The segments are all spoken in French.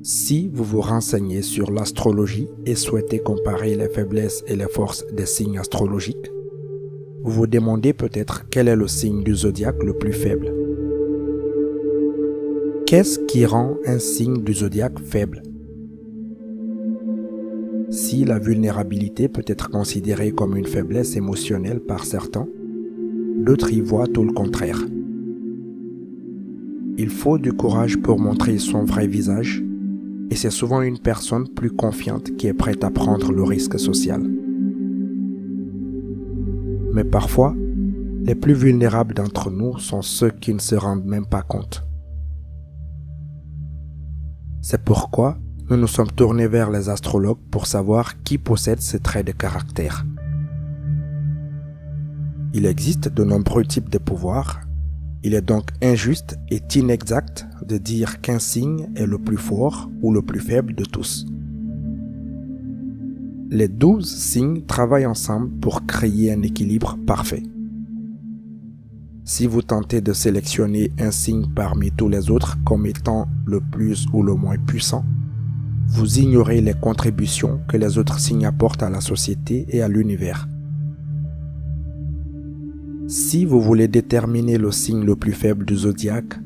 Si vous vous renseignez sur l'astrologie et souhaitez comparer les faiblesses et les forces des signes astrologiques, vous vous demandez peut-être quel est le signe du zodiaque le plus faible. Qu'est-ce qui rend un signe du zodiaque faible? Si la vulnérabilité peut être considérée comme une faiblesse émotionnelle par certains, d'autres y voient tout le contraire. Il faut du courage pour montrer son vrai visage, et c'est souvent une personne plus confiante qui est prête à prendre le risque social. Mais parfois, les plus vulnérables d'entre nous sont ceux qui ne se rendent même pas compte. C'est pourquoi nous nous sommes tournés vers les astrologues pour savoir qui possède ces traits de caractère. Il existe de nombreux types de pouvoirs. Il est donc injuste et inexact de dire qu'un signe est le plus fort ou le plus faible de tous. Les 12 signes travaillent ensemble pour créer un équilibre parfait. Si vous tentez de sélectionner un signe parmi tous les autres comme étant le plus ou le moins puissant, vous ignorez les contributions que les autres signes apportent à la société et à l'univers. Si vous voulez déterminer le signe le plus faible du zodiaque,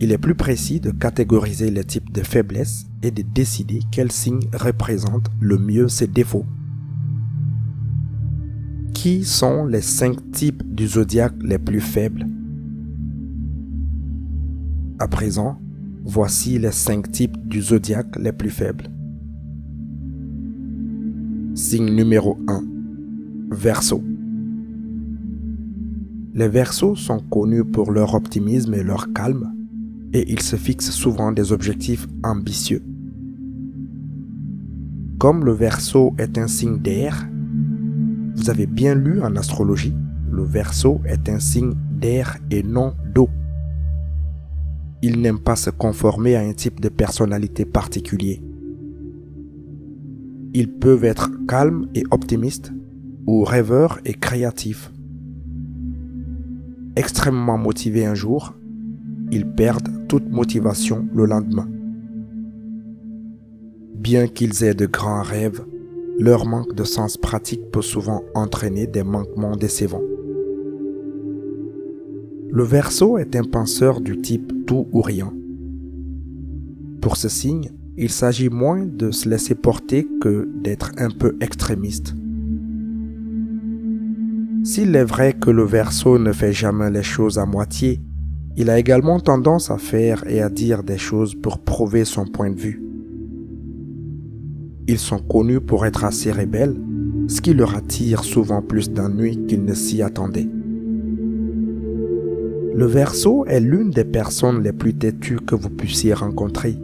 il est plus précis de catégoriser les types de faiblesses et de décider quel signe représente le mieux ses défauts. Qui sont les 5 types du zodiaque les plus faibles? À présent, voici les 5 types du zodiaque les plus faibles. Signe numéro 1. Verseau. Les Verseaux sont connus pour leur optimisme et leur calme, et ils se fixent souvent des objectifs ambitieux. Comme le Verseau est un signe d'air, vous avez bien lu en astrologie, le Verseau est un signe d'air et non d'eau. Ils n'aiment pas se conformer à un type de personnalité particulier. Ils peuvent être calmes et optimistes, ou rêveurs et créatifs. Extrêmement motivés un jour, ils perdent toute motivation le lendemain. Bien qu'ils aient de grands rêves, leur manque de sens pratique peut souvent entraîner des manquements décevants. Le Verseau est un penseur du type tout ou rien. Pour ce signe, il s'agit moins de se laisser porter que d'être un peu extrémiste. S'il est vrai que le Verseau ne fait jamais les choses à moitié, il a également tendance à faire et à dire des choses pour prouver son point de vue. Ils sont connus pour être assez rebelles, ce qui leur attire souvent plus d'ennuis qu'ils ne s'y attendaient. Le Verseau est l'une des personnes les plus têtues que vous puissiez rencontrer,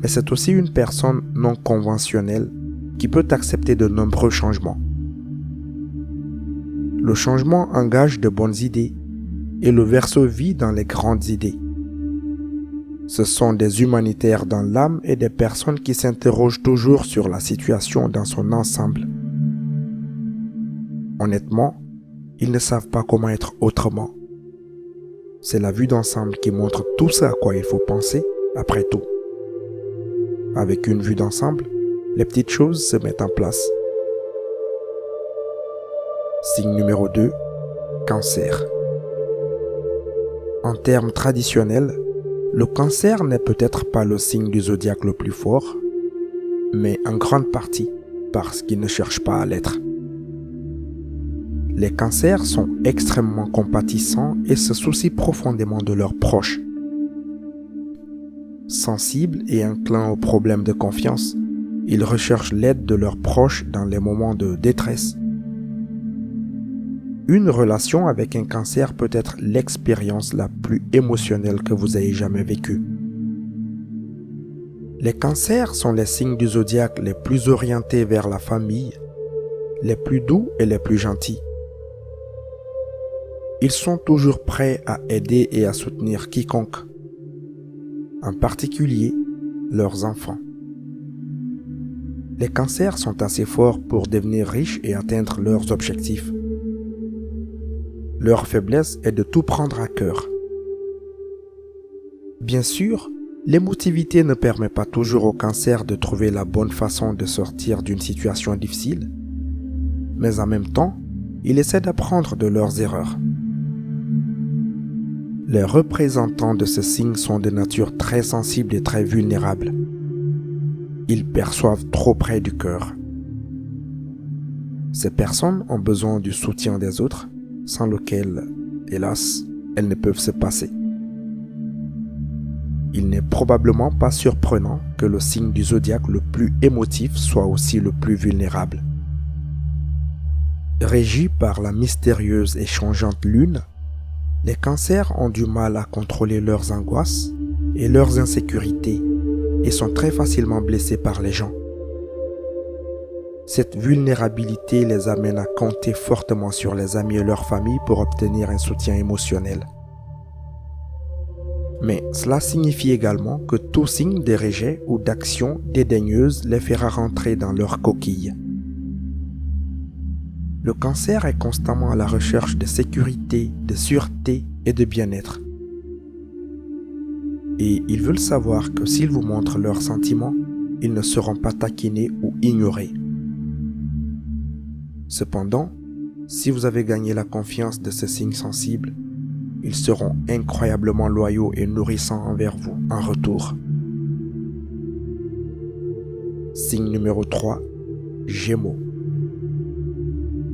mais c'est aussi une personne non conventionnelle qui peut accepter de nombreux changements. Le changement engage de bonnes idées, et le Verseau vit dans les grandes idées. Ce sont des humanitaires dans l'âme et des personnes qui s'interrogent toujours sur la situation dans son ensemble. Honnêtement, ils ne savent pas comment être autrement. C'est la vue d'ensemble qui montre tout ce à quoi il faut penser, après tout. Avec une vue d'ensemble, les petites choses se mettent en place. Signe numéro 2, Cancer. En termes traditionnels, le Cancer n'est peut-être pas le signe du zodiaque le plus fort, mais en grande partie parce qu'il ne cherche pas à l'être. Les Cancers sont extrêmement compatissants et se soucient profondément de leurs proches. Sensibles et inclins aux problèmes de confiance, ils recherchent l'aide de leurs proches dans les moments de détresse. Une relation avec un Cancer peut être l'expérience la plus émotionnelle que vous ayez jamais vécue. Les Cancers sont les signes du zodiaque les plus orientés vers la famille, les plus doux et les plus gentils. Ils sont toujours prêts à aider et à soutenir quiconque, en particulier leurs enfants. Les Cancers sont assez forts pour devenir riches et atteindre leurs objectifs. Leur faiblesse est de tout prendre à cœur. Bien sûr, L'émotivité ne permet pas toujours au cancer de trouver la bonne façon de sortir d'une situation difficile, mais en même temps, il essaie d'apprendre de leurs erreurs. Les représentants de ce signe sont de nature très sensible et très vulnérable. Ils perçoivent trop près du cœur. Ces personnes ont besoin du soutien des autres, sans lequel, hélas, elles ne peuvent se passer. Il n'est probablement pas surprenant que le signe du zodiaque le plus émotif soit aussi le plus vulnérable. Régis par la mystérieuse et changeante lune, les cancers ont du mal à contrôler leurs angoisses et leurs insécurités et sont très facilement blessés par les gens. Cette vulnérabilité les amène à compter fortement sur les amis et leur famille pour obtenir un soutien émotionnel. Mais cela signifie également que tout signe de rejet ou d'action dédaigneuse les fera rentrer dans leur coquille. Le cancer est constamment à la recherche de sécurité, de sûreté et de bien-être. Et ils veulent savoir que s'ils vous montrent leurs sentiments, ils ne seront pas taquinés ou ignorés. Cependant, si vous avez gagné la confiance de ce signe sensible, ils seront incroyablement loyaux et nourrissants envers vous en retour. Signe numéro 3, Gémeaux.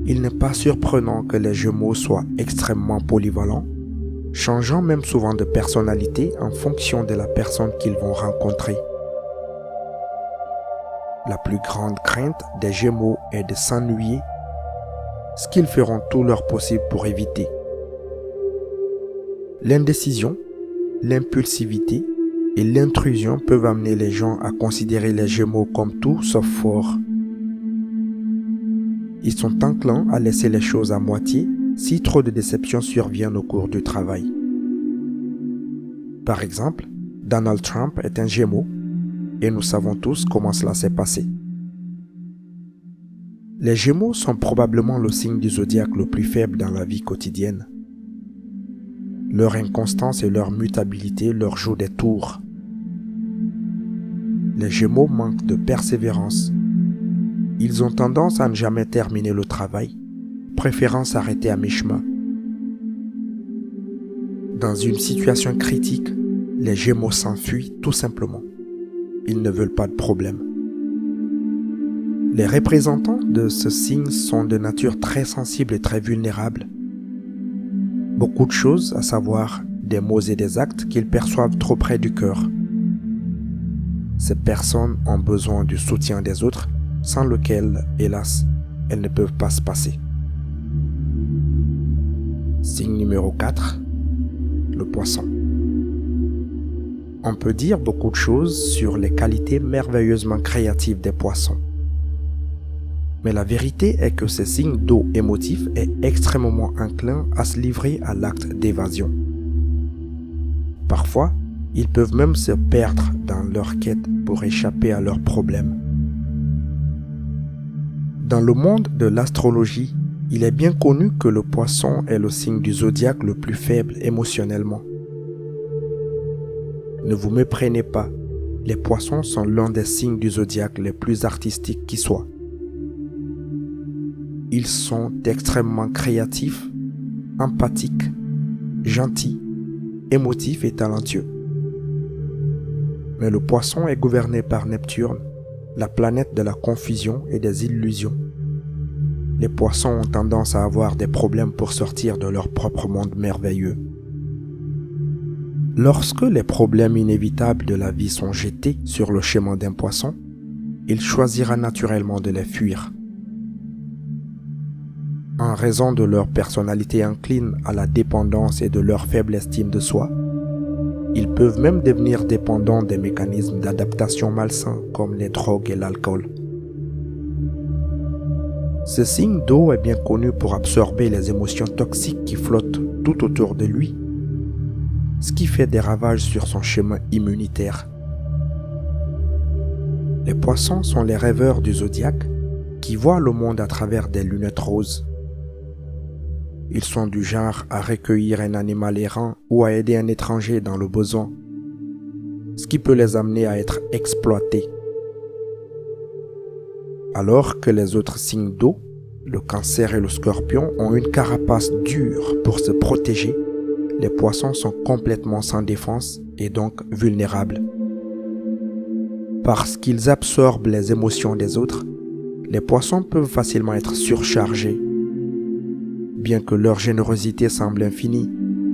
Il n'est pas surprenant que les Gémeaux soient extrêmement polyvalents, changeant même souvent de personnalité en fonction de la personne qu'ils vont rencontrer. La plus grande crainte des Gémeaux est de s'ennuyer, ce qu'ils feront tout leur possible pour éviter. L'indécision, l'impulsivité et l'intrusion peuvent amener les gens à considérer les Gémeaux comme tout sauf forts. Ils sont enclins à laisser les choses à moitié si trop de déceptions surviennent au cours du travail. Par exemple, Donald Trump est un Gémeaux et nous savons tous comment cela s'est passé. Les Gémeaux sont probablement le signe du zodiaque le plus faible dans la vie quotidienne. Leur inconstance et leur mutabilité leur jouent des tours. Les Gémeaux manquent de persévérance. Ils ont tendance à ne jamais terminer le travail, préférant s'arrêter à mi-chemin. Dans une situation critique, les Gémeaux s'enfuient tout simplement. Ils ne veulent pas de problème. Les représentants de ce signe sont de nature très sensible et très vulnérable. Beaucoup de choses, à savoir des mots et des actes qu'ils perçoivent trop près du cœur. Ces personnes ont besoin du soutien des autres, sans lequel, hélas, elles ne peuvent pas se passer. Signe numéro 4, le Poisson. On peut dire beaucoup de choses sur les qualités merveilleusement créatives des poissons. Mais la vérité est que ce signe d'eau émotif est extrêmement enclin à se livrer à l'acte d'évasion. Parfois, ils peuvent même se perdre dans leur quête pour échapper à leurs problèmes. Dans le monde de l'astrologie, il est bien connu que le Poisson est le signe du zodiaque le plus faible émotionnellement. Ne vous méprenez pas, les Poissons sont l'un des signes du zodiaque les plus artistiques qui soient. Ils sont extrêmement créatifs, empathiques, gentils, émotifs et talentueux. Mais le Poisson est gouverné par Neptune, la planète de la confusion et des illusions. Les Poissons ont tendance à avoir des problèmes pour sortir de leur propre monde merveilleux. Lorsque les problèmes inévitables de la vie sont jetés sur le chemin d'un Poisson, il choisira naturellement de les fuir. En raison de leur personnalité incline à la dépendance et de leur faible estime de soi, ils peuvent même devenir dépendants des mécanismes d'adaptation malsains comme les drogues et l'alcool. Ce signe d'eau est bien connu pour absorber les émotions toxiques qui flottent tout autour de lui, ce qui fait des ravages sur son chemin immunitaire. Les Poissons sont les rêveurs du zodiaque qui voient le monde à travers des lunettes roses. Ils sont du genre à recueillir un animal errant ou à aider un étranger dans le besoin. ce qui peut les amener à être exploités. Alors que les autres signes d'eau, le Cancer et le Scorpion, ont une carapace dure pour se protéger, les Poissons sont complètement sans défense et donc vulnérables. Parce qu'ils absorbent les émotions des autres, les Poissons peuvent facilement être surchargés. Bien que leur générosité semble infinie,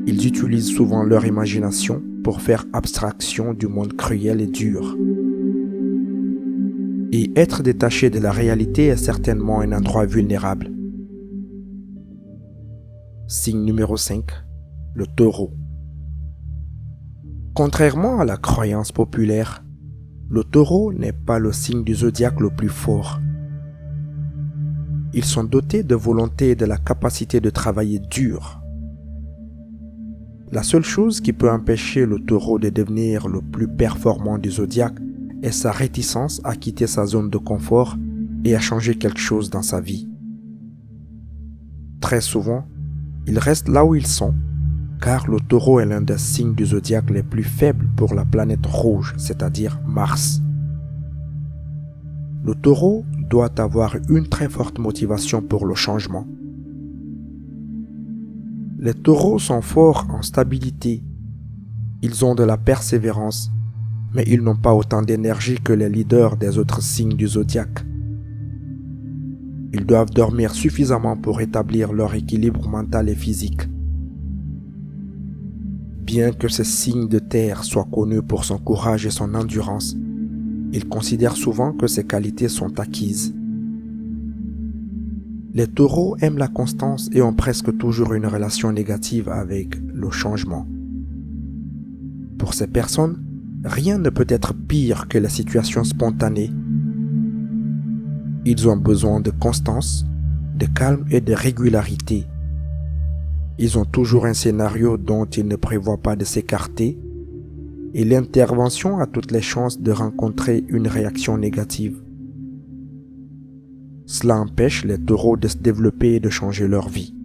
ils utilisent souvent leur imagination pour faire abstraction du monde cruel et dur. Et être détaché de la réalité est certainement un endroit vulnérable. Signe numéro 5, le Taureau. Contrairement à la croyance populaire, le Taureau n'est pas le signe du zodiaque le plus fort. Ils sont dotés de volonté et de la capacité de travailler dur. La seule chose qui peut empêcher le Taureau de devenir le plus performant du zodiaque est sa réticence à quitter sa zone de confort et à changer quelque chose dans sa vie. Très souvent, ils restent là où ils sont, car le Taureau est l'un des signes du zodiaque les plus faibles pour la planète rouge, c'est-à-dire Mars. Le Taureau doit avoir une très forte motivation pour le changement. Les Taureaux sont forts en stabilité. Ils ont de la persévérance, mais ils n'ont pas autant d'énergie que les leaders des autres signes du zodiaque. Ils doivent dormir suffisamment pour rétablir leur équilibre mental et physique. Bien que ce signe de terre soit connu pour son courage et son endurance, ils considèrent souvent que ces qualités sont acquises. Les Taureaux aiment la constance et ont presque toujours une relation négative avec le changement. Pour ces personnes, rien ne peut être pire que la situation spontanée. Ils ont besoin de constance, de calme et de régularité. Ils ont toujours un scénario dont ils ne prévoient pas de s'écarter, et l'intervention a toutes les chances de rencontrer une réaction négative. Cela empêche les Taureaux de se développer et de changer leur vie.